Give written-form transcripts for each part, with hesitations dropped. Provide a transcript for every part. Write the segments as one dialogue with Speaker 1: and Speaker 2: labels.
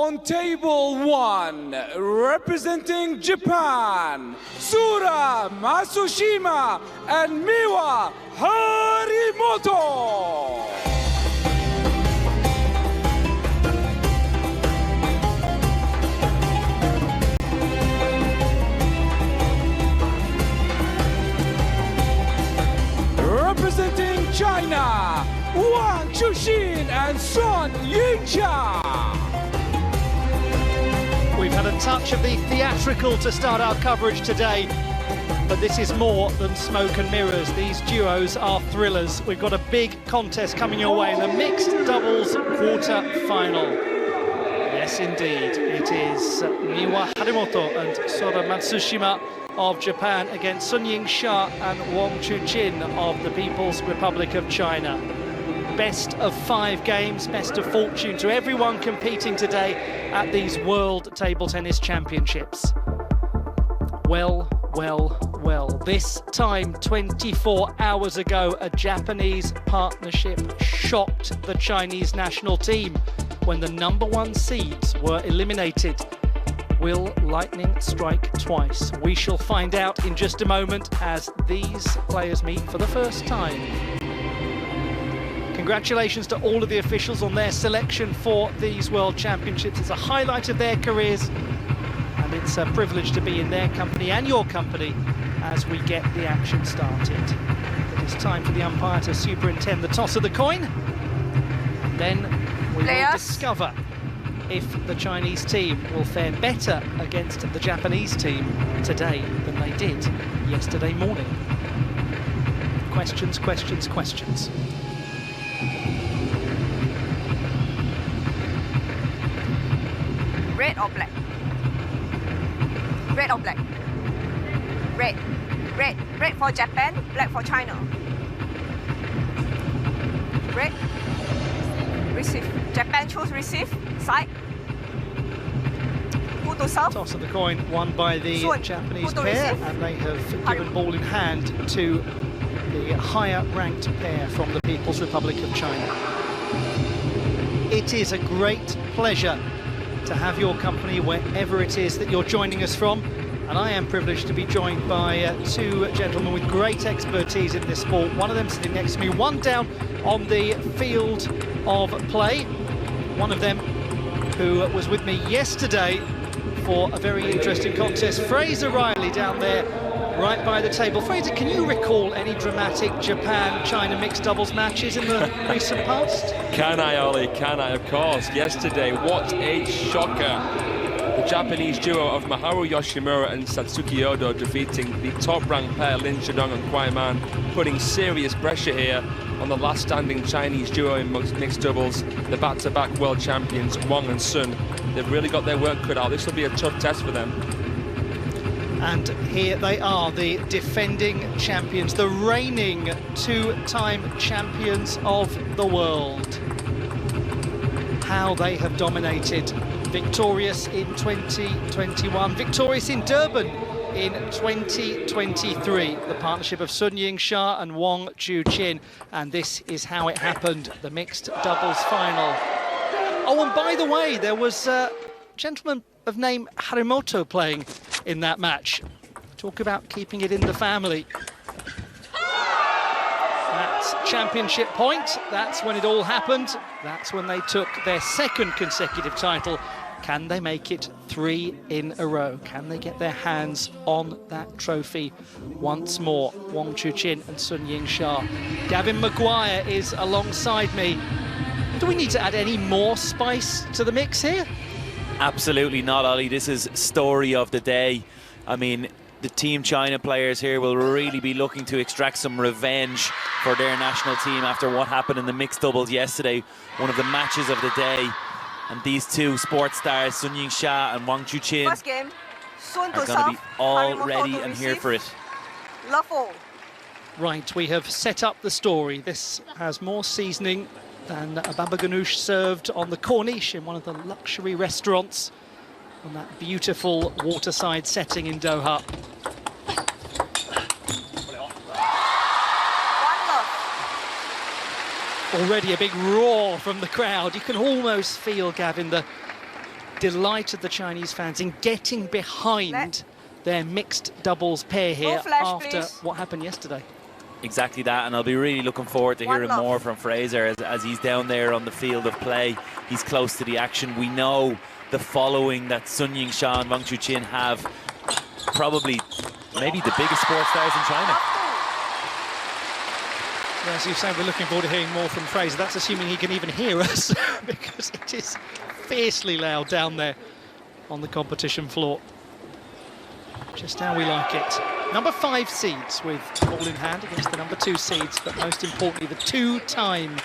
Speaker 1: On table 1, representing Japan, Sura Matsushima and Miwa Harimoto. Representing China, Wang Chuqin and YINGSHA.
Speaker 2: We've had a touch of the theatrical to start our coverage today, but this is more than smoke and mirrors. These duos are thrillers. We've got a big contest coming your way in the mixed doubles quarter-final. Yes, indeed, it is Miwa Harimoto and Sora Matsushima of Japan against YINGSHA and Wang Chuqin of the People's Republic of China. Best of 5 games, best of fortune to everyone competing today at these World Table Tennis Championships. Well, this time 24 hours ago, a Japanese partnership shocked the Chinese national team when the #1 seeds were eliminated. Will lightning strike twice? We shall find out in just a moment as these players meet for the first time. Congratulations to all of the officials on their selection for these World Championships. It's a highlight of their careers, and it's a privilege to be in their company and your company as we get the action started. It's time for the umpire to superintend the toss of the coin. Then we will discover if the Chinese team will fare better against the Japanese team today than they did yesterday morning. Questions, questions, questions.
Speaker 3: Red or black? Red or black? Red. Red. Red for Japan, black for China. Red. Receive. Japan choose receive. Side. Who to serve?
Speaker 2: Toss of the coin won by the Japanese pair, and they have given ball in hand to the higher ranked pair from the People's Republic of China. It is a great pleasure to have your company wherever it is that you're joining us from, and I am privileged to be joined by 2 gentlemen with great expertise in this sport. One of them sitting next to me, one down on the field of play, one of them who was with me yesterday for a very interesting contest, Fraser Riley, down there right by the table. Fraser, can you recall any dramatic Japan-China mixed doubles matches in the recent past?
Speaker 4: Can I, Ollie? Can I? Of course. Yesterday, what a shocker. The Japanese duo of Maharu Yoshimura and Satsuki Odo defeating the top-ranked pair Lin Shidong and Kwai Man, putting serious pressure here on the last standing Chinese duo in mixed doubles, the back-to-back world champions Wang and Sun. They've really got their work cut out. This will be a tough test for them.
Speaker 2: And here they are, the defending champions, the reigning 2-time champions of the world. How they have dominated. Victorious in 2021, victorious in Durban in 2023. The partnership of YINGSHA and Wang Chuqin. And this is how it happened, the mixed doubles final. Oh, and by the way, there was a gentleman of name Harimoto playing in that match. Talk about keeping it in the family. That's championship point. That's when it all happened. That's when they took their 2nd consecutive title. Can they make it 3 in a row? Can they get their hands on that trophy once more? Wang Chuqin and YINGSHA. Gavin Maguire is alongside me. Do we need to add any more spice to the mix here?
Speaker 5: Absolutely not, Ollie. This is story of the day. I mean, the Team China players here will really be looking to extract some revenge for their national team after what happened in the mixed doubles yesterday, one of the matches of the day. And these 2 sports stars, YINGSHA and Wang Chuqin,
Speaker 3: First game, Sun
Speaker 5: are
Speaker 3: to
Speaker 5: going to be
Speaker 3: serve,
Speaker 5: all
Speaker 3: Harimoto
Speaker 5: ready
Speaker 3: to
Speaker 5: and here
Speaker 3: receive.
Speaker 5: for it.
Speaker 3: Love all.
Speaker 2: Right, we have set up the story. This has more seasoning than a baba ganoush served on the Corniche in one of the luxury restaurants on that beautiful waterside setting in Doha. Already a big roar from the crowd. You can almost feel, Gavin, the delight of the Chinese fans in getting behind their mixed doubles pair here after what happened yesterday.
Speaker 5: Exactly that, and I'll be really looking forward to hearing more from Fraser as he's down there on the field of play. He's close to the action. We know the following that Sun Yingsha and Wang Chuqin have, probably maybe the biggest sports stars in China.
Speaker 2: Well, as you say, we're looking forward to hearing more from Fraser. That's assuming he can even hear us because it is fiercely loud down there on the competition floor. Just how we like it. Number 5 seeds with ball in hand against the number 2 seeds, but most importantly, the 2-time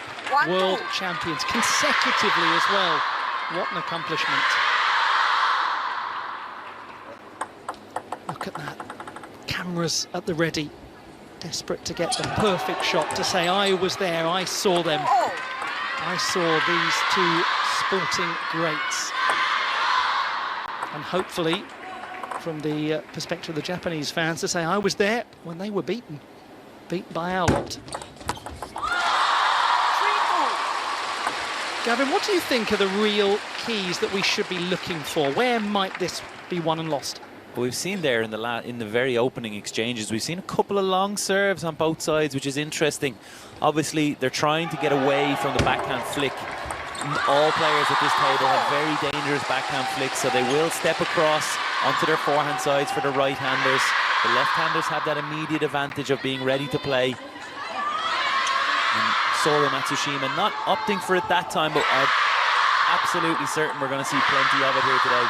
Speaker 2: world champions consecutively as well. What an accomplishment. Look at that. Cameras at the ready. Desperate to get the perfect shot to say, I was there, I saw them. I saw these 2 sporting greats. And hopefully, from the perspective of the Japanese fans, to say, I was there when they were beaten by our lot. Gavin, what do you think are the real keys that we should be looking for? Where might this be won and lost?
Speaker 5: Well, we've seen there in the very opening exchanges, we've seen a couple of long serves on both sides, which is interesting. Obviously, they're trying to get away from the backhand flick. All players at this table have very dangerous backhand flicks, so they will step across onto their forehand sides for the right-handers. The left-handers have that immediate advantage of being ready to play. And Sora Matsushima not opting for it that time, but I'm absolutely certain we're going to see plenty of it here today.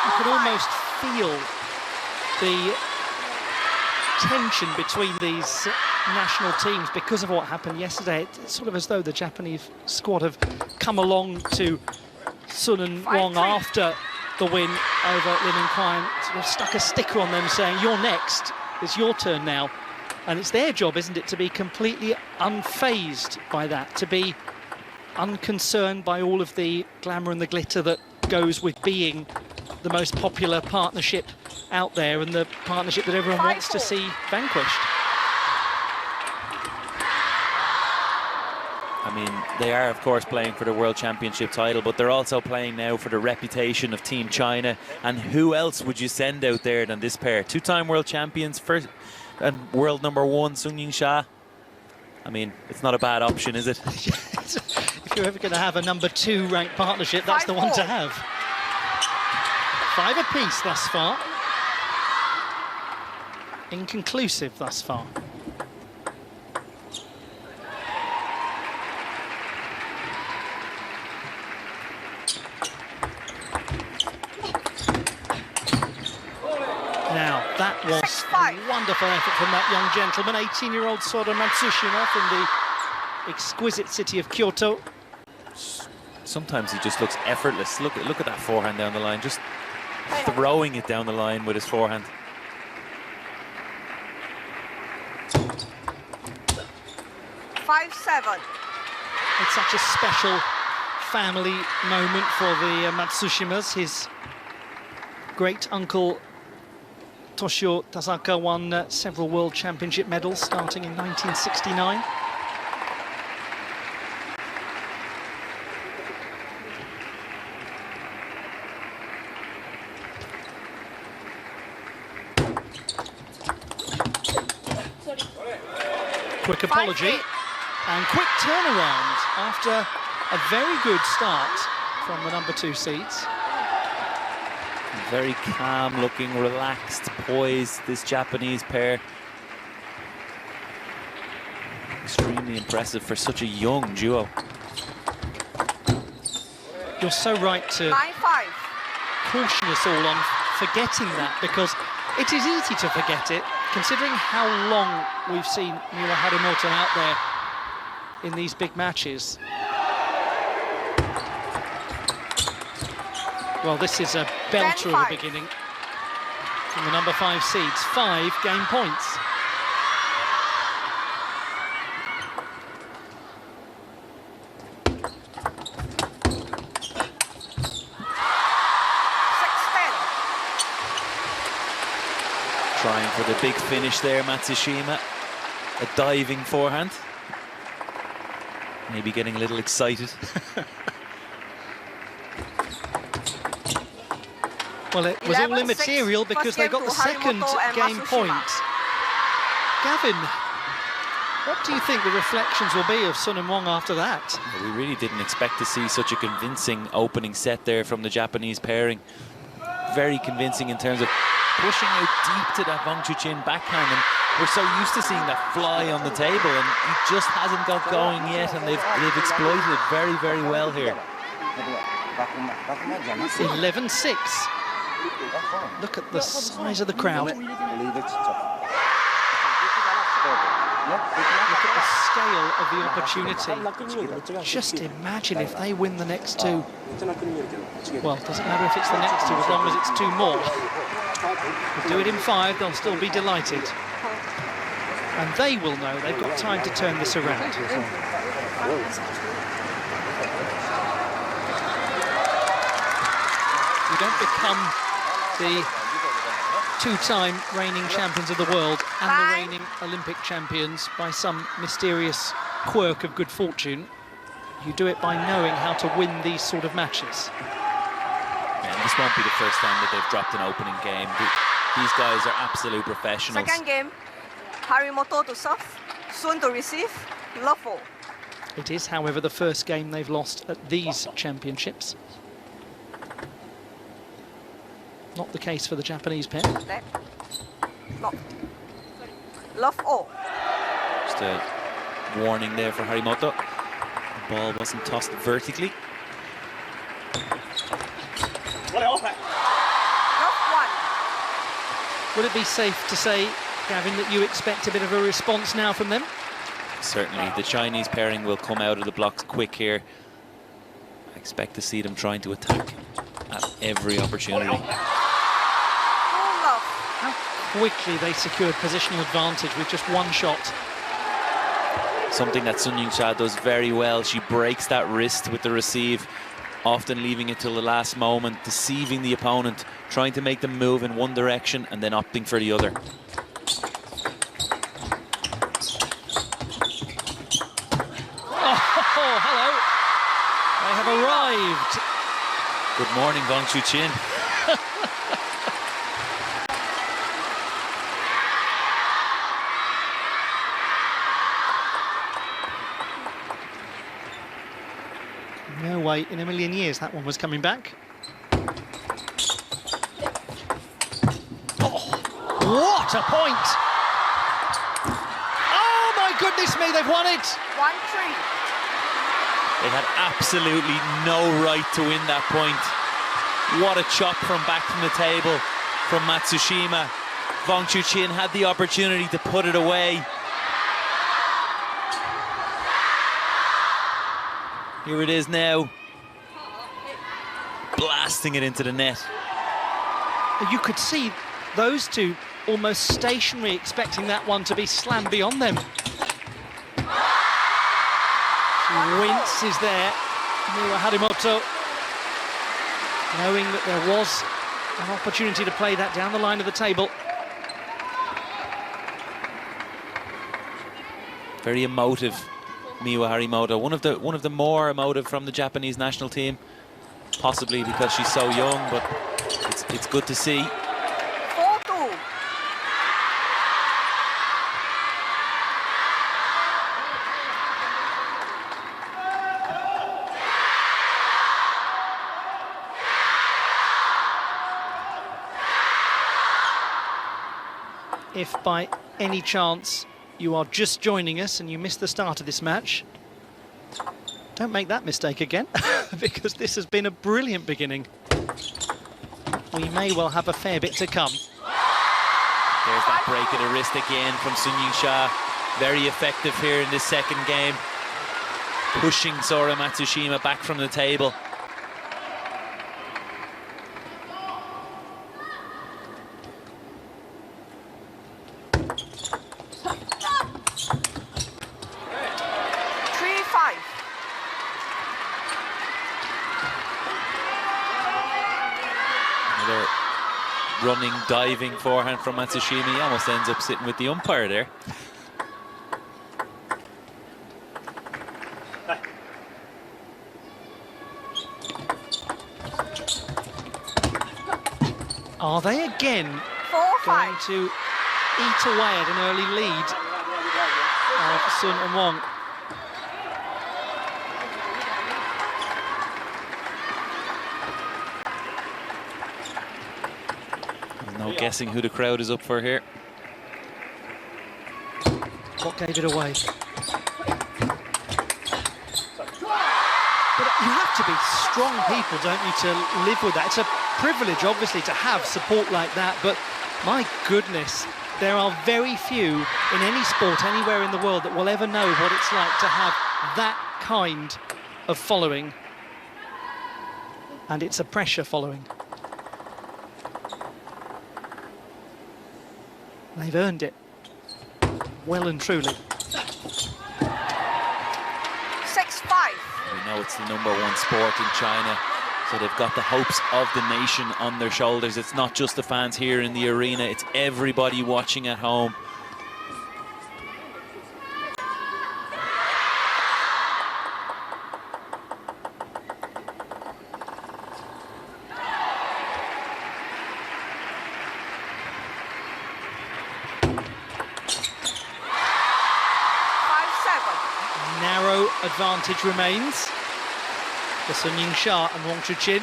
Speaker 2: You can almost feel the tension between these national teams because of what happened yesterday. It's sort of as though the Japanese squad have come along to Sun and Wang after the win over Lin and Quine, sort of stuck a sticker on them saying, you're next, it's your turn now. And it's their job, isn't it, to be completely unfazed by that, to be unconcerned by all of the glamour and the glitter that goes with being the most popular partnership out there and the partnership that everyone wants to see vanquished.
Speaker 5: I mean, they are, of course, playing for the World Championship title, but they're also playing now for the reputation of Team China. And who else would you send out there than this pair? 2-time World Champions, first and world number 1, Sun Yingsha. I mean, it's not a bad option, is it?
Speaker 2: If you're ever going to have a number 2 ranked partnership, that's the one to have. 5 apiece thus far. Inconclusive thus far. Now, that was a wonderful effort from that young gentleman, 18-year-old Sora Matsushima from the exquisite city of Kyoto.
Speaker 5: Sometimes he just looks effortless. Look at that forehand down the line, just throwing it down the line with his forehand.
Speaker 2: It's such a special family moment for the Matsushimas. His great uncle Toshio Tasaka won several World Championship medals starting in 1969. Quick apology and quick turnaround after a very good start from the number 2 seeds.
Speaker 5: Very calm looking, relaxed, poised, this Japanese pair. Extremely impressive for such a young duo.
Speaker 2: You're so right to caution us all on forgetting that, because it is easy to forget it, considering how long we've seen Miura Harimoto out there in these big matches. Well, this is a belter of a beginning from the number 5 seeds. 5 game points.
Speaker 5: Trying for the big finish there, Matsushima. A diving forehand. Maybe getting a little excited.
Speaker 2: Well, it was all
Speaker 3: 11-6,
Speaker 2: immaterial because they got the second game point. Gavin, what do you think the reflections will be of Sun and Wang after that?
Speaker 5: We really didn't expect to see such a convincing opening set there from the Japanese pairing. Very convincing in terms of pushing out deep to that Wang Chuqin backhand, and we're so used to seeing that fly on the table, and he just hasn't got going yet, and they've exploited it very, very well here.
Speaker 2: 11-6. Look at the size of the crowd. Look at the scale of the opportunity. Just imagine if they win the next two. Well, it doesn't matter if it's the next two, as long as it's two more. If they do it in 5, they'll still be delighted. And they will know they've got time to turn this around. You don't become the two-time reigning champions of the world and the reigning Olympic champions by some mysterious quirk of good fortune. You do it by knowing how to win these sort of matches.
Speaker 5: And this won't be the first time that they've dropped an opening game. These guys are absolute professionals.
Speaker 3: Second game, Harimoto to serve, Sun to receive, love 4.
Speaker 2: It is, however, the first game they've lost at these championships. Not the case for the Japanese pair.
Speaker 3: Love 4.
Speaker 5: Just a warning there for Harimoto. The ball wasn't tossed vertically.
Speaker 3: Love 1.
Speaker 2: Would it be safe to say, Gavin, that you expect a bit of a response now from them?
Speaker 5: Certainly, the Chinese pairing will come out of the blocks quick here. I expect to see them trying to attack at every opportunity.
Speaker 2: How quickly they secured positional advantage with just one shot.
Speaker 5: Something that Sun YINGSHA does very well. She breaks that wrist with the receive, often leaving it till the last moment, deceiving the opponent, trying to make them move in one direction and then opting for the other.
Speaker 2: Oh, hello. They have arrived.
Speaker 5: Good morning, Wang Chuqin.
Speaker 2: No way in a million years that one was coming back. Oh, what a point! Oh my goodness me, they've won it!
Speaker 3: 1-3.
Speaker 5: They had absolutely no right to win that point. What a chop from back from the table from Matsushima. Wang Chuqin had the opportunity to put it away. Here it is now. Blasting it into the net.
Speaker 2: You could see those two almost stationary, expecting that one to be slammed beyond them. She winces there, Miwa Harimoto, knowing that there was an opportunity to play that down the line of the table.
Speaker 5: Very emotive, Miwa Harimoto. One of the more emotive from the Japanese national team, possibly because she's so young, but it's good to see.
Speaker 3: 4-2.
Speaker 2: If by any chance you are just joining us and you missed the start of this match, don't make that mistake again, because this has been a brilliant beginning. We may well have a fair bit to come.
Speaker 5: There's that break of the wrist again from Sun YINGSHA. Very effective here in this second game. Pushing Sora Matsushima back from the table. Running, diving forehand from Matsushima. He almost ends up sitting with the umpire there.
Speaker 2: Are they again
Speaker 3: 4-5.
Speaker 2: going to eat away at an early lead of Sun and Wang?
Speaker 5: There's no guessing who the crowd is up for here.
Speaker 2: What gave it away? But you have to be strong people, don't you, to live with that. It's a privilege, obviously, to have support like that, but my goodness, there are very few in any sport anywhere in the world that will ever know what it's like to have that kind of following. And it's a pressure following. They've earned it, well and truly.
Speaker 3: 6-5.
Speaker 5: We know it's the #1 sport in China, so they've got the hopes of the nation on their shoulders. It's not just the fans here in the arena, it's everybody watching at home.
Speaker 2: Narrow advantage remains for Sun YINGSHA and Wang Chuqin.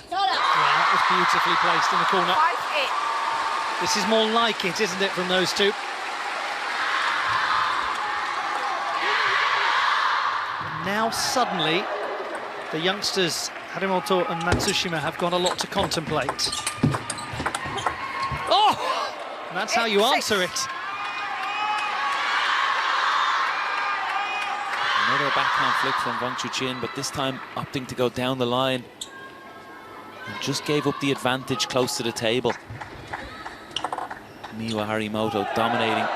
Speaker 2: That was beautifully placed in the corner.
Speaker 3: 5-8.
Speaker 2: This is more like it, isn't it, from those two? Now suddenly, the youngsters Harimoto and Matsushima have got a lot to contemplate. Oh! And that's how you answer it.
Speaker 5: Another backhand flick from Wang Chuqin, but this time opting to go down the line. And just gave up the advantage close to the table. Miwa Harimoto dominating.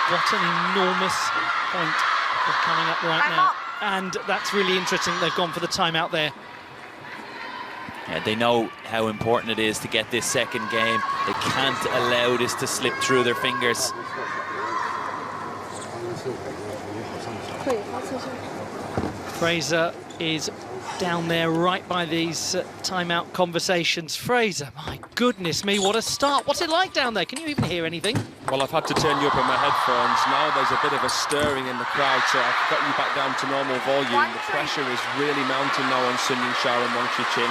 Speaker 2: What an enormous point is coming up right now. And that's really interesting. They've gone for the timeout there.
Speaker 5: Yeah, they know how important it is to get this second game. They can't allow this to slip through their fingers.
Speaker 2: Fraser is down there right by these timeout conversations. Fraser, my goodness me, what a start. What's it like down there? Can you even hear anything?
Speaker 4: Well, I've had to turn you up in my headphones. Now there's a bit of a stirring in the crowd, so I've got you back down to normal volume. The pressure is really mounting now on Sun YINGSHA and Wang Chuqin.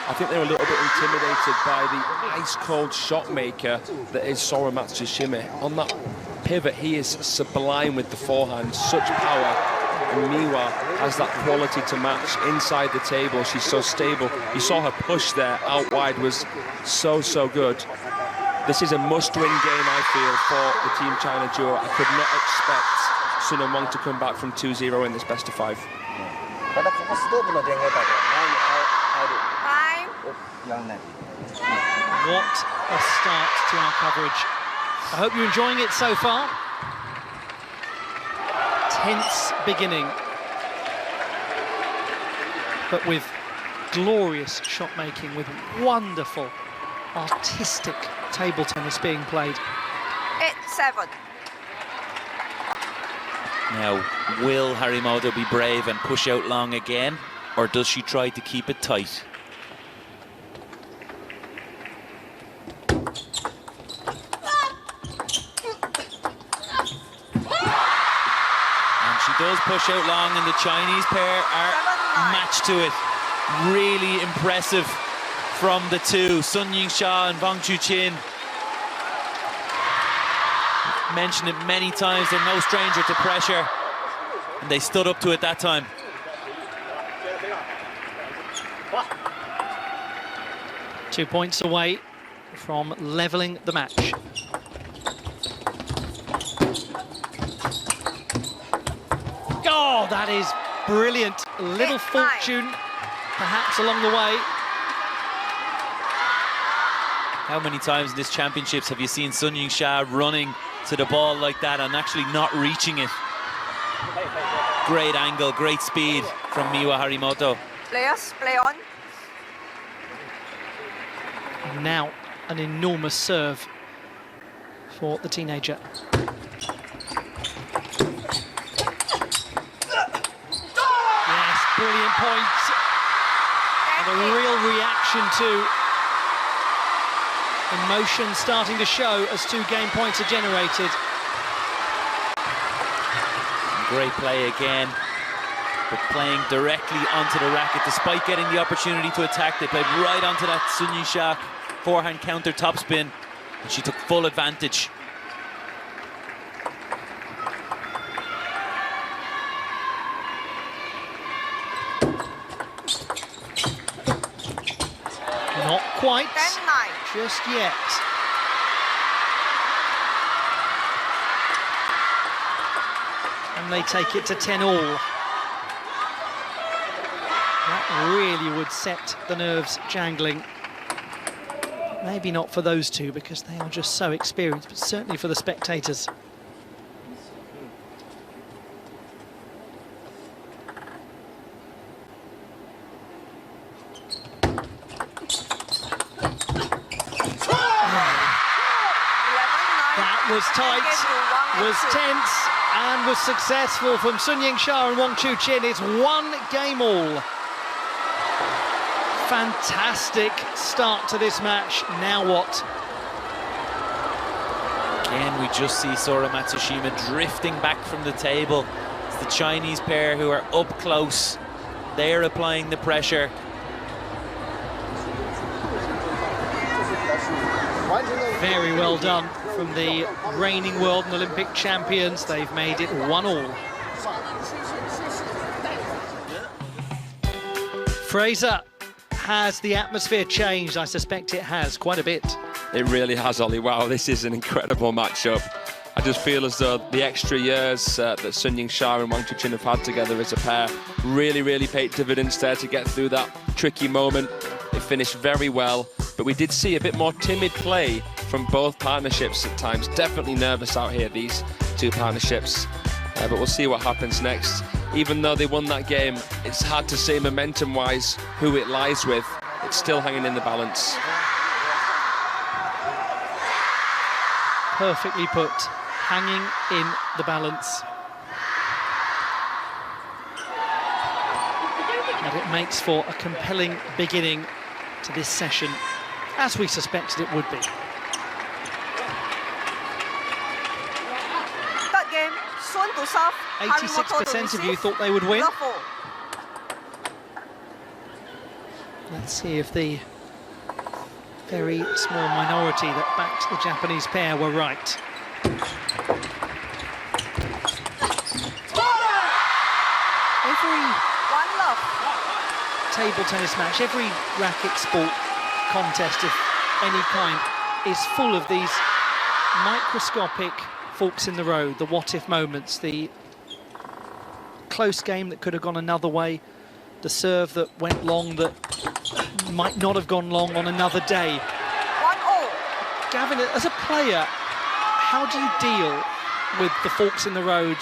Speaker 4: I think they're a little bit intimidated by the ice-cold shot maker that is Sora Matsushima. On that pivot, he is sublime with the forehand, such power. And Miwa has that quality to match inside the table. She's so stable. You saw her push there out wide was so good. This is a must-win game, I feel, for the Team China duo. I could not expect Sun and Wang to come back from 2-0 in this best of 5.
Speaker 2: What a start to our coverage. I hope you're enjoying it so far. Tense beginning, but with glorious shot making, with wonderful artistic table tennis being played.
Speaker 3: 8-7.
Speaker 5: Now, will Harimoto be brave and push out long again, or does she try to keep it tight? She does push out long, and the Chinese pair are matched to it. Really impressive from the two, Sun YINGSHA and Wang Chuqin. Mentioned it many times, they're no stranger to pressure, and they stood up to it that time.
Speaker 2: Two points away from levelling the match. Oh, that is brilliant. A little fortune, perhaps, along the way.
Speaker 5: How many times in this championships have you seen Sun Yingsha running to the ball like that and actually not reaching it? Great angle, great speed from Miwa Harimoto.
Speaker 3: Players, play on.
Speaker 2: Now an enormous serve for the teenager. Yes, brilliant point. And a real reaction to emotion starting to show as 2 game points are generated.
Speaker 5: Great play again, but playing directly onto the racket despite getting the opportunity to attack. They played right onto that Sun Yingsha forehand counter topspin, and she took full advantage.
Speaker 2: Not quite,
Speaker 3: 10-9.
Speaker 2: just yet. And they take it to 10-all. That really would set the nerves jangling. Maybe not for those two because they are just so experienced, but certainly for the spectators. That was tight, was tense, and was successful from Sun Yingsha and Wang Chuqin. It's 1 game all. Fantastic start to this match. Now what?
Speaker 5: Again, we just see Sora Matsushima drifting back from the table. It's the Chinese pair who are up close. They're applying the pressure.
Speaker 2: Very well done from the reigning world and Olympic champions. They've made it 1-all. Fraser, has the atmosphere changed? I suspect it has quite a bit.
Speaker 4: It really has, Ollie. Wow, this is an incredible matchup. I just feel as though the extra years that Sun Yingsha and Wang Chuqin have had together as a pair really paid dividends there to get through that tricky moment. It finished very well, but we did see a bit more timid play from both partnerships at times. Definitely nervous out here, these 2 partnerships. But we'll see what happens next. Even though they won that game, it's hard to say momentum-wise who it lies with. It's still hanging in the balance.
Speaker 2: Perfectly put, hanging in the balance. And it makes for a compelling beginning to this session, as we suspected it would be.
Speaker 3: Third game, Sun to serve.
Speaker 2: 86% of you thought they would win. Let's see if the very small minority that backed the Japanese pair were right. Every
Speaker 3: 1-love.
Speaker 2: table tennis match, every racket sport contest of any kind is full of these microscopic forks in the road, the what-if moments, the close game that could have gone another way, the serve that went long that might not have gone long on another day.
Speaker 3: 1-all.
Speaker 2: Gavin, as a player, how do you deal with the forks in the road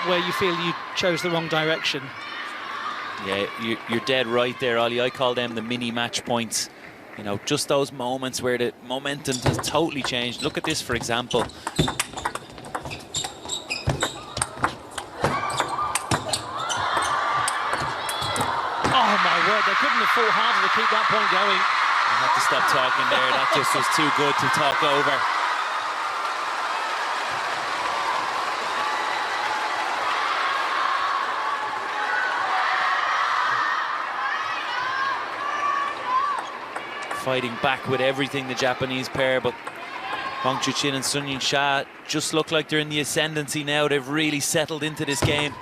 Speaker 2: where you feel you chose the wrong direction?
Speaker 5: Yeah, you're dead right there, Ollie. I call them the mini match points. You know, just those moments where the momentum has totally changed. Look at this, for example.
Speaker 2: Oh my word, they couldn't have fought harder to keep that point going.
Speaker 5: I have to stop talking there. That just was too good to talk over. Fighting back with everything, the Japanese pair, but Wang Chuqin and Sun Yingsha just look like they're in the ascendancy now. They've really settled into this game.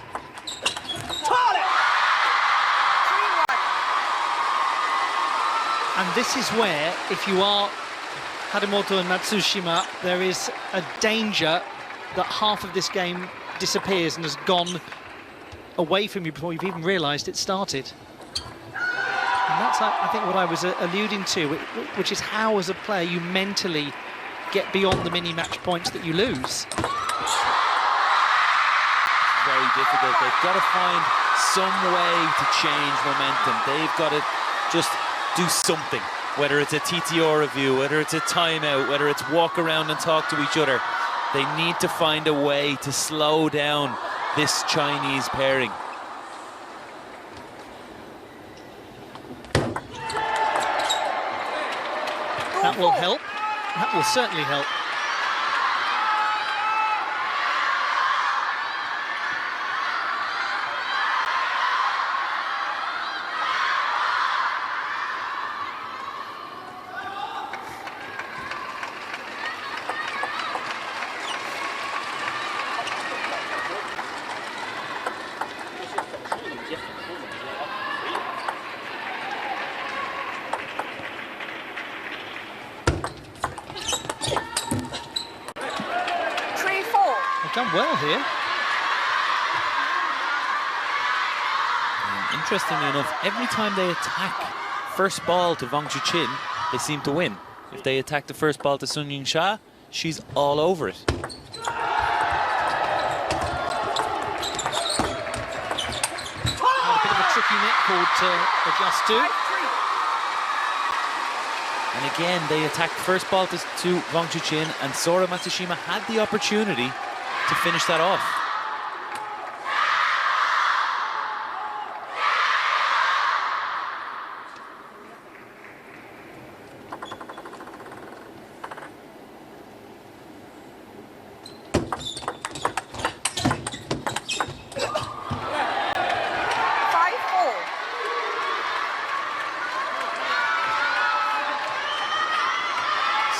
Speaker 2: And this is where, if you are Harimoto and Matsushima, there is a danger that half of this game disappears and has gone away from you before you've even realised it started. And that's, I think, what I was alluding to, which is how, as a player, you mentally get beyond the mini-match points that you lose.
Speaker 5: Very difficult. They've got to find some way to change momentum. They've got to just do something, whether it's a TTO review, whether it's a timeout, whether it's walk around and talk to each other. They need to find a way to slow down this Chinese pairing.
Speaker 2: That will help. That will certainly help. Done well here.
Speaker 5: And interestingly enough, every time they attack first ball to Wang Chuqin, they seem to win. If they attack the first ball to Sun Yingsha, she's all over it.
Speaker 2: A bit of a tricky net cord to adjust to.
Speaker 5: And again, they attacked first ball to Wang Chuqin, and Sora Matsushima had the opportunity to finish that off.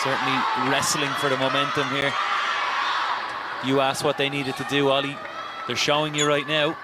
Speaker 5: Certainly wrestling for the momentum here. You asked what they needed to do, Ollie. They're showing you right now.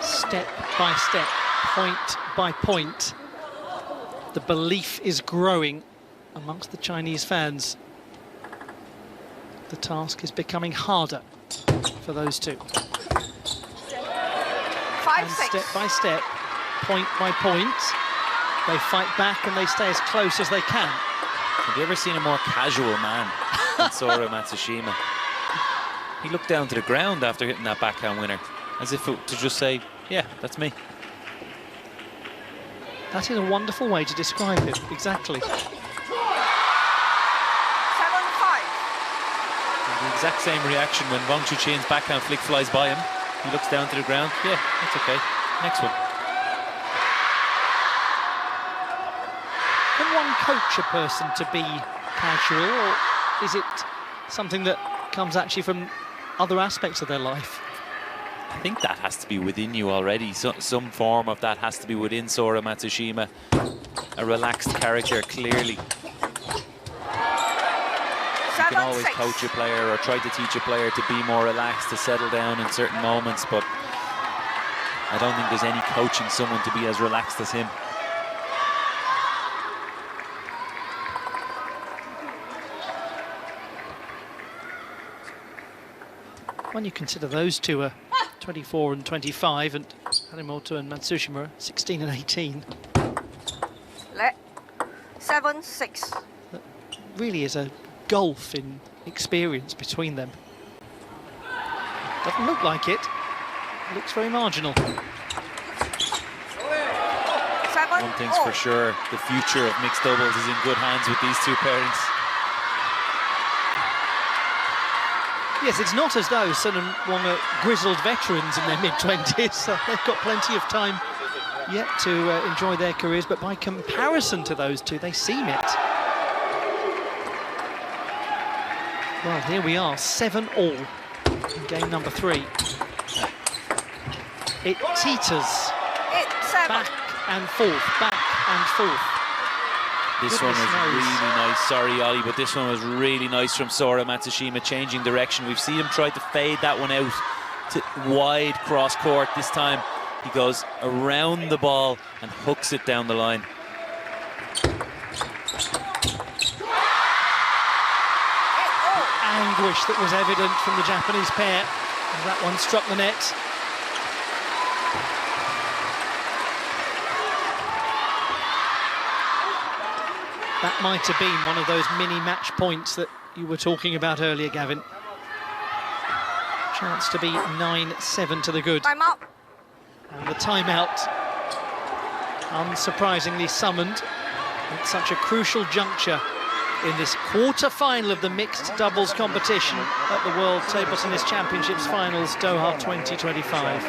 Speaker 2: Step by step, point by point, the belief is growing amongst the Chinese fans. The task is becoming harder for those two. And step by step, point by point, they fight back and they stay as close as they can.
Speaker 5: Have you ever seen a more casual man than Sora Matsushima? He looked down to the ground after hitting that backhand winner, as if to just say, yeah, that's me.
Speaker 2: That is a wonderful way to describe him, exactly.
Speaker 3: 7-5.
Speaker 5: The exact same reaction when Wang Chuqin's backhand flick flies by him. He looks down to the ground, yeah, that's okay. Next one.
Speaker 2: Can one coach a person to be casual, or is it something that comes actually from other aspects of their life?
Speaker 5: I think that has to be within you already. Some form of that has to be within Sora Matsushima. A relaxed character, clearly. You can always coach a player or try to teach a player to be more relaxed, to settle down in certain moments, but I don't think there's any coaching someone to be as relaxed as him.
Speaker 2: When you consider those two are 24 and 25, and Harimoto and Matsushima are 16 and 18.
Speaker 3: 7-6.
Speaker 2: That really is a gulf in experience between them. Doesn't look like it. It looks very marginal.
Speaker 5: One thing's for sure, the future of mixed doubles is in good hands with these two pairings.
Speaker 2: Yes, it's not as though Sun and Wang are grizzled veterans in their mid-20s, so they've got plenty of time yet to enjoy their careers, but by comparison to those two, they seem it. Well, here we are, 7-all in game number 3. It teeters back and forth, back and forth.
Speaker 5: This one was really nice. Sorry, Ollie, but this one was really nice from Sora Matsushima, changing direction. We've seen him try to fade that one out to wide cross court. This time he goes around the ball and hooks it down the line.
Speaker 2: Anguish that was evident from the Japanese pair. And that one struck the net. That might have been one of those mini match points that you were talking about earlier, Gavin. Chance to be 9-7 to the good.
Speaker 3: Time out.
Speaker 2: And the timeout, unsurprisingly summoned at such a crucial juncture in this quarter-final of the mixed doubles competition at the World Table Tennis Championships Finals, Doha 2025.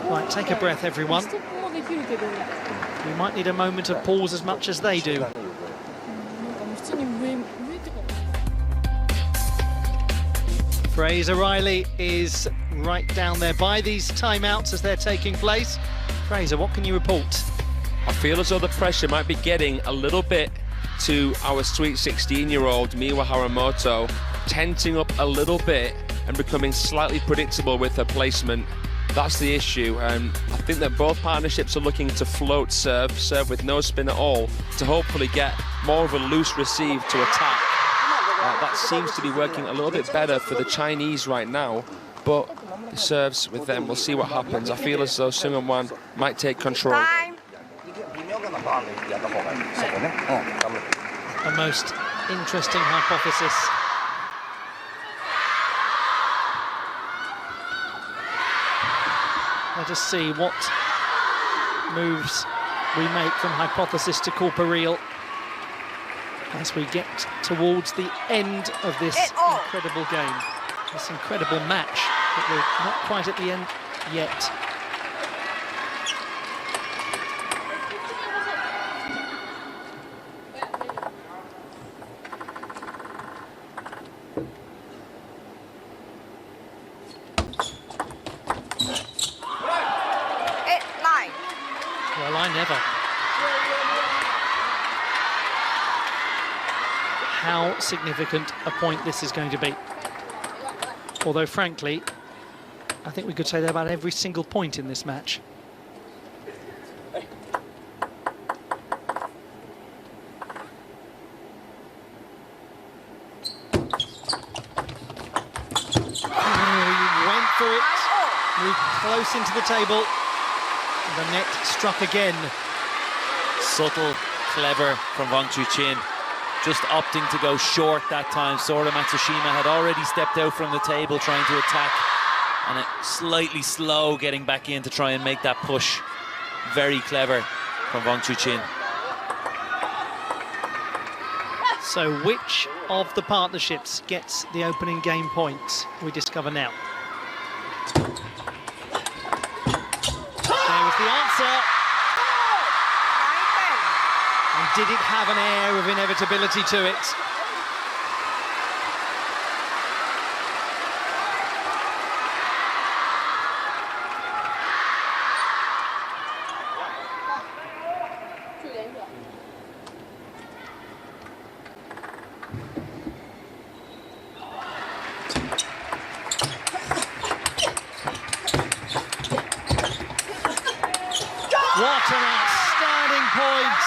Speaker 2: Right, take a breath, everyone. We might need a moment of pause as much as they do. Fraser Riley is right down there by these timeouts as they're taking place. Fraser, what can you report?
Speaker 4: I feel as though the pressure might be getting a little bit to our sweet 16-year-old Miwa Haramoto, tensing up a little bit and becoming slightly predictable with her placement. That's the issue, and I think that both partnerships are looking to float serve with no spin at all, to hopefully get more of a loose receive to attack. That seems to be working a little bit better for the Chinese right now, but the serves with them, we'll see what happens. I feel as though Seung-Won Wang might take control.
Speaker 3: Time.
Speaker 2: A most interesting hypothesis. Let us see what moves we make from hypothesis to corporeal as we get towards the end of this incredible game, this incredible match, but we're not quite at the end yet. Well, I never. How significant a point this is going to be. Although, frankly, I think we could say that about every single point in this match. He went for it, moved close into the table. The net struck again.
Speaker 5: Subtle, clever from Wang Chuqin. Just opting to go short that time. Sora Matsushima had already stepped out from the table trying to attack, and it slightly slow getting back in to try and make that push. Very clever from Wang Chuqin.
Speaker 2: So which of the partnerships gets the opening game point? We discover now. There was the answer. And did it have an air of inevitability to it? What an outstanding point!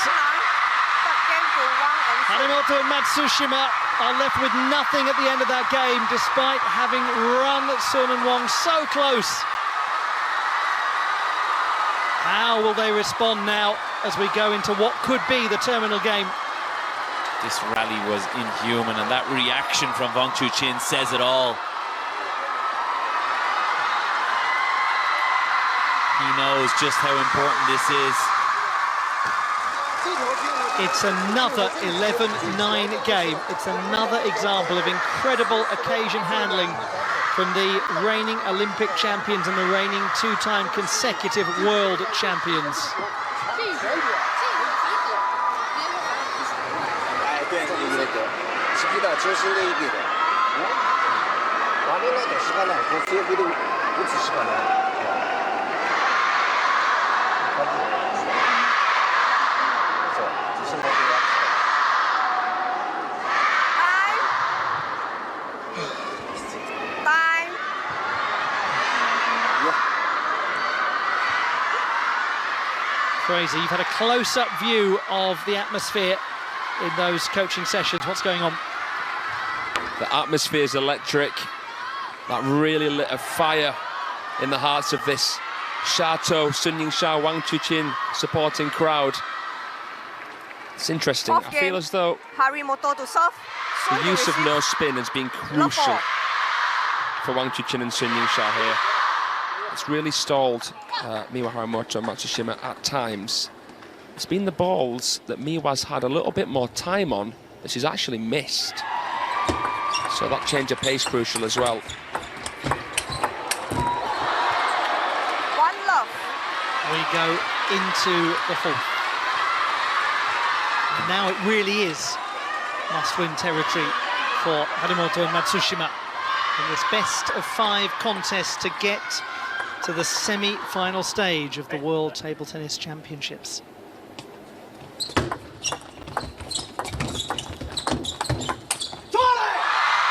Speaker 2: Haramoto and Matsushima are left with nothing at the end of that game, despite having run Seung-Won Wang so close. How will they respond now as we go into what could be the terminal game?
Speaker 5: This rally was inhuman, and that reaction from Wang Chuqin says it all. He knows just how important this is.
Speaker 2: It's another 11-9 game. It's another example of incredible occasion handling from the reigning Olympic champions and the reigning two-time consecutive world champions. Fraser, you've had a close-up view of the atmosphere in those coaching sessions. What's going on?
Speaker 4: The atmosphere is electric. That really lit a fire in the hearts of this Chateau YINGSHA Wang Chuqin supporting crowd. It's interesting. I feel as though
Speaker 3: Harimoto to serve.
Speaker 4: the use of no spin has been crucial for Wang Chuqin and YINGSHA here. It's really stalled Miwa Harimoto and Matsushima at times. It's been the balls that Miwa's had a little bit more time on that she's actually missed. So that change of pace crucial as well.
Speaker 3: One love.
Speaker 2: We go into the fourth. And now it really is must-win territory for Harimoto and Matsushima in this best-of-5 contest to get to the semi-final stage of the World Table Tennis Championships.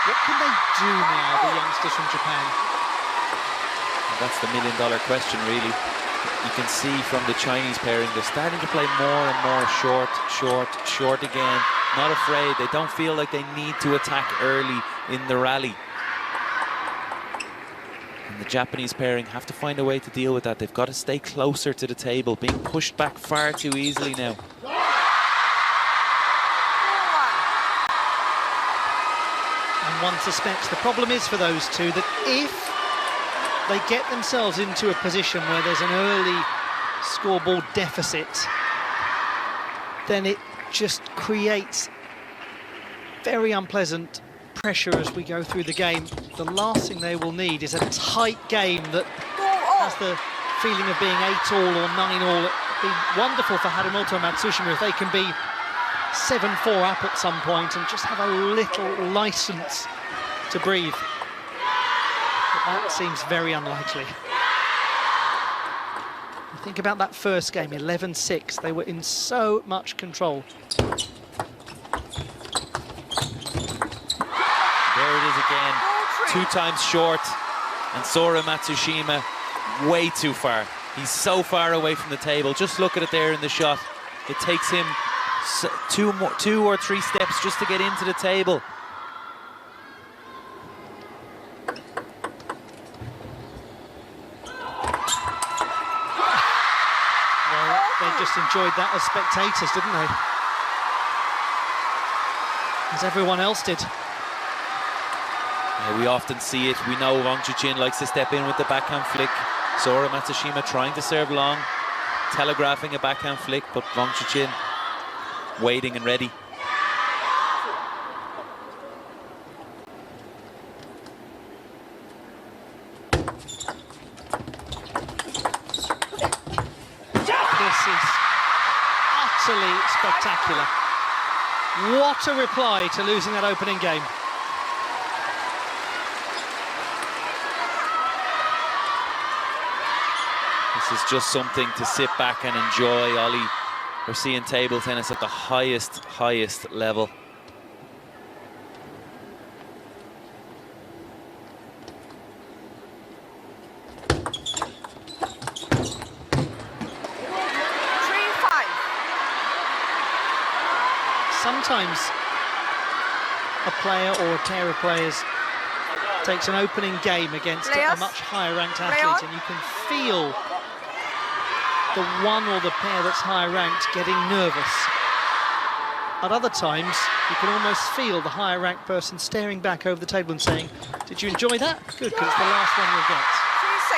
Speaker 2: What can they do now, the youngsters from Japan?
Speaker 5: That's the million-dollar question, really. You can see from the Chinese pairing, they're starting to play more and more short, short, short again. Not afraid. They don't feel like they need to attack early in the rally. And the Japanese pairing have to find a way to deal with that. They've got to stay closer to the table, being pushed back far too easily now.
Speaker 2: And one suspects the problem is for those two that if they get themselves into a position where there's an early scoreboard deficit, then it just creates very unpleasant pressure as we go through the game. The last thing they will need is a tight game that has the feeling of being 8-all or 9-all. It'd be wonderful for Harimoto and Matsushima if they can be 7-4 up at some point and just have a little license to breathe. But that seems very unlikely. Think about that first game, 11-6. They were in so much control.
Speaker 5: There it is again. 2 times short. And Sora Matsushima way too far. He's so far away from the table. Just look at it there in the shot. It takes him 2 or 3 steps just to get into the table.
Speaker 2: They just enjoyed that as spectators, didn't they? As everyone else did.
Speaker 5: Yeah, we often see it. We know Wang Chuqin likes to step in with the backhand flick. Sora Matsushima trying to serve long, telegraphing a backhand flick, but Wang Chuqin waiting and ready.
Speaker 2: Utterly spectacular. What a reply to losing that opening game.
Speaker 5: This is just something to sit back and enjoy, Ollie. We're seeing table tennis at the highest level.
Speaker 2: Sometimes a player or a pair of players takes an opening game against a much higher ranked athlete and you can feel the one or the pair that's higher ranked getting nervous. At other times you can almost feel the higher ranked person staring back over the table and saying, did you enjoy that? Good, because it's the last one you'll get.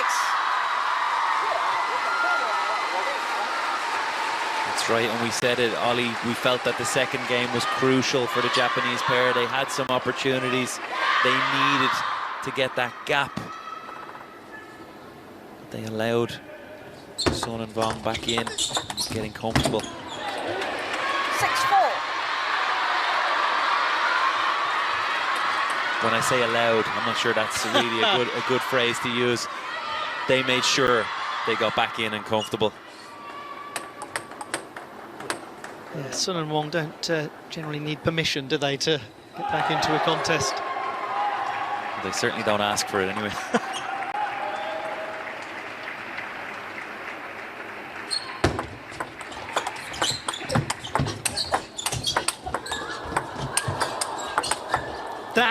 Speaker 3: 3-6.
Speaker 5: That's right, and we said it, Ollie, we felt that the second game was crucial for the Japanese pair. They had some opportunities. They needed to get that gap. But they allowed Son and Wang back in, getting comfortable.
Speaker 3: 6-4.
Speaker 5: When I say allowed, I'm not sure that's really a good phrase to use. They made sure they got back in and comfortable.
Speaker 2: Yeah, Son and Wang don't generally need permission, do they, to get back into a contest?
Speaker 5: They certainly don't ask for it anyway.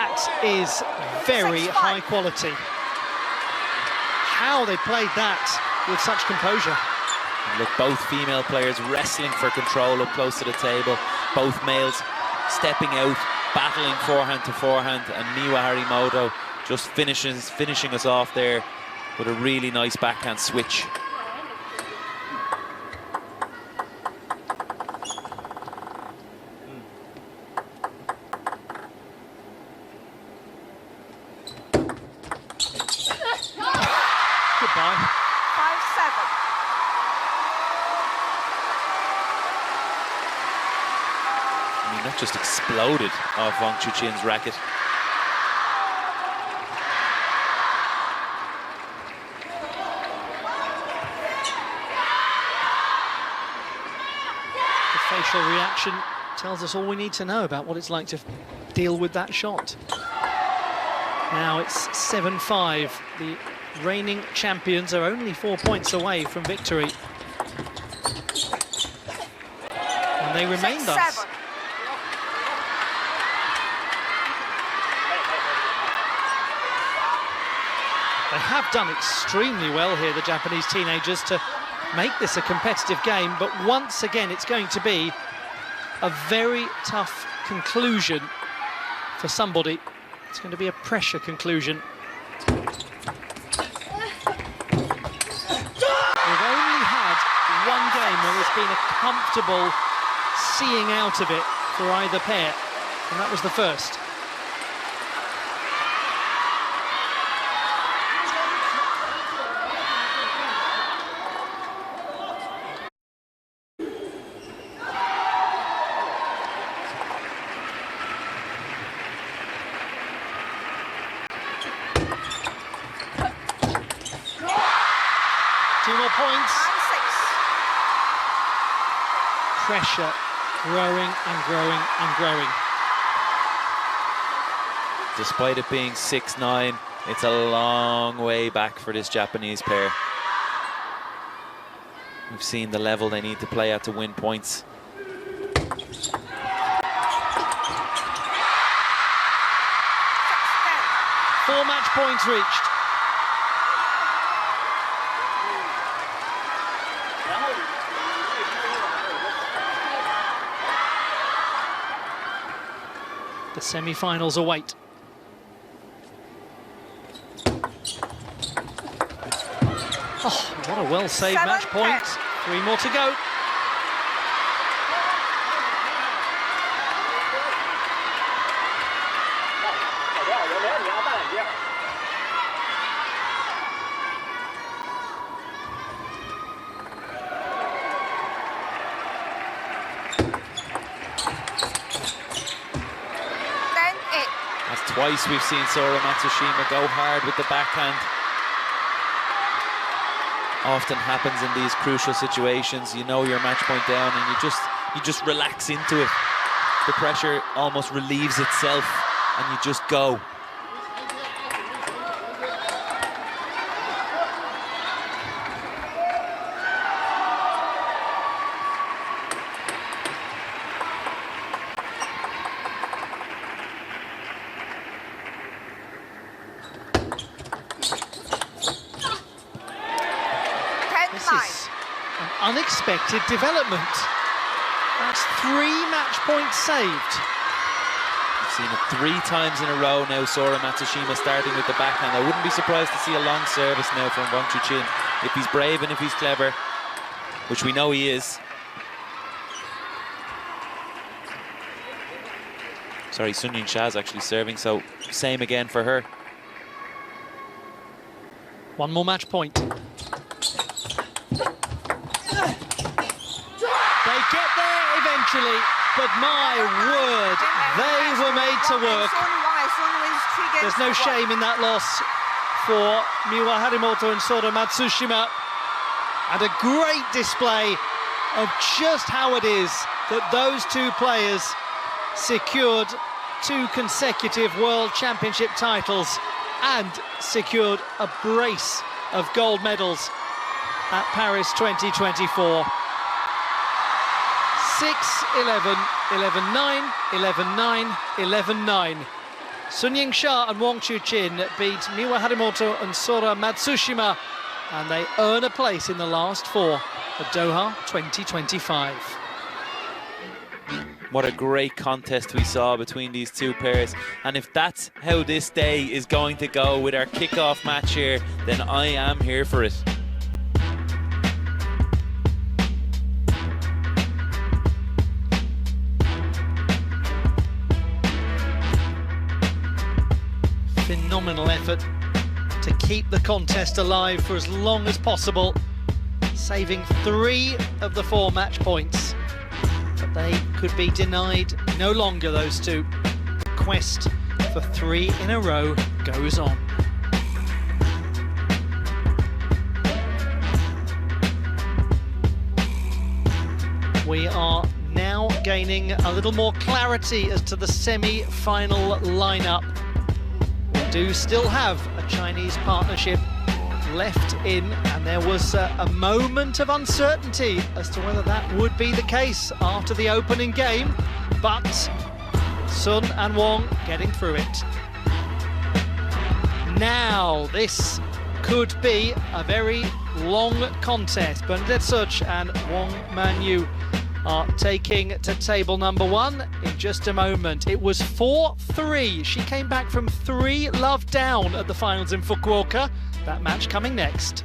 Speaker 2: That is very
Speaker 3: 6-5.
Speaker 2: high quality. How they played that with such composure.
Speaker 5: And look, both female players wrestling for control up close to the table. Both males stepping out, battling forehand to forehand, and Miwa Harimoto just finishing us off there with a really nice backhand switch.
Speaker 2: Goodbye.
Speaker 3: 5-7.
Speaker 5: I mean, that just exploded off Wang Chuqin's racket.
Speaker 2: The facial reaction tells us all we need to know about what it's like to deal with that shot. Now it's 7-5. The reigning champions are only 4 points away from victory. And they remain thus.
Speaker 3: 6-7.
Speaker 2: They have done extremely well here, the Japanese teenagers, to make this a competitive game, but once again it's going to be a very tough conclusion for somebody. It's going to be a pressure conclusion. We've only had one game where there's been a comfortable seeing out of it for either pair, and that was the first. Two more points.
Speaker 3: 9-6.
Speaker 2: Pressure growing and growing and growing.
Speaker 5: Despite it being 6-9, it's a long way back for this Japanese pair. We've seen the level they need to play at to win points.
Speaker 2: Four match points reached. The semi-finals await. Oh, what a well-saved match point. 3 more to go.
Speaker 5: That's twice we've seen Sora Matsushima go hard with the backhand. Often happens in these crucial situations. You know your match point down and you just relax into it. The pressure almost relieves itself and you just go.
Speaker 2: This is an unexpected development. That's 3 match points saved.
Speaker 5: We've seen it 3 times in a row now, Sora Matsushima starting with the backhand. I wouldn't be surprised to see a long service now from Wang Chuqin. If he's brave and if he's clever, which we know he is. Sorry, Sun Yingsha's actually serving, so same again for her.
Speaker 2: 1 more match point. They get there eventually, but my word, they were made to work. There's no shame in that loss for Miwa Harimoto and Sora Matsushima. And a great display of just how it is that those 2 players secured 2 consecutive World Championship titles and secured a brace of gold medals at Paris 2024. 6-11, 11-9, 11-9, 11-9. Sun Yingsha and Wang Chuqin beat Miwa Harimoto and Sora Matsushima, and they earn a place in the last four at Doha 2025.
Speaker 5: What a great contest we saw between these two pairs. And if that's how this day is going to go with our kickoff match here, then I am here for it.
Speaker 2: Phenomenal effort to keep the contest alive for as long as possible, saving 3 of the 4 match points. But they could be denied no longer, those two. The quest for 3 in a row goes on. We are now gaining a little more clarity as to the semi-final lineup. We do still have a Chinese partnership left in, and there was a moment of uncertainty as to whether that would be the case after the opening game, but Sun and Wang getting through it. Now this could be a very long contest. Bernadette Such and Wang Manyu are taking to table number 1 in just a moment. It was 4-3. She came back from 3 love down at the finals in Fukuoka. That match coming next.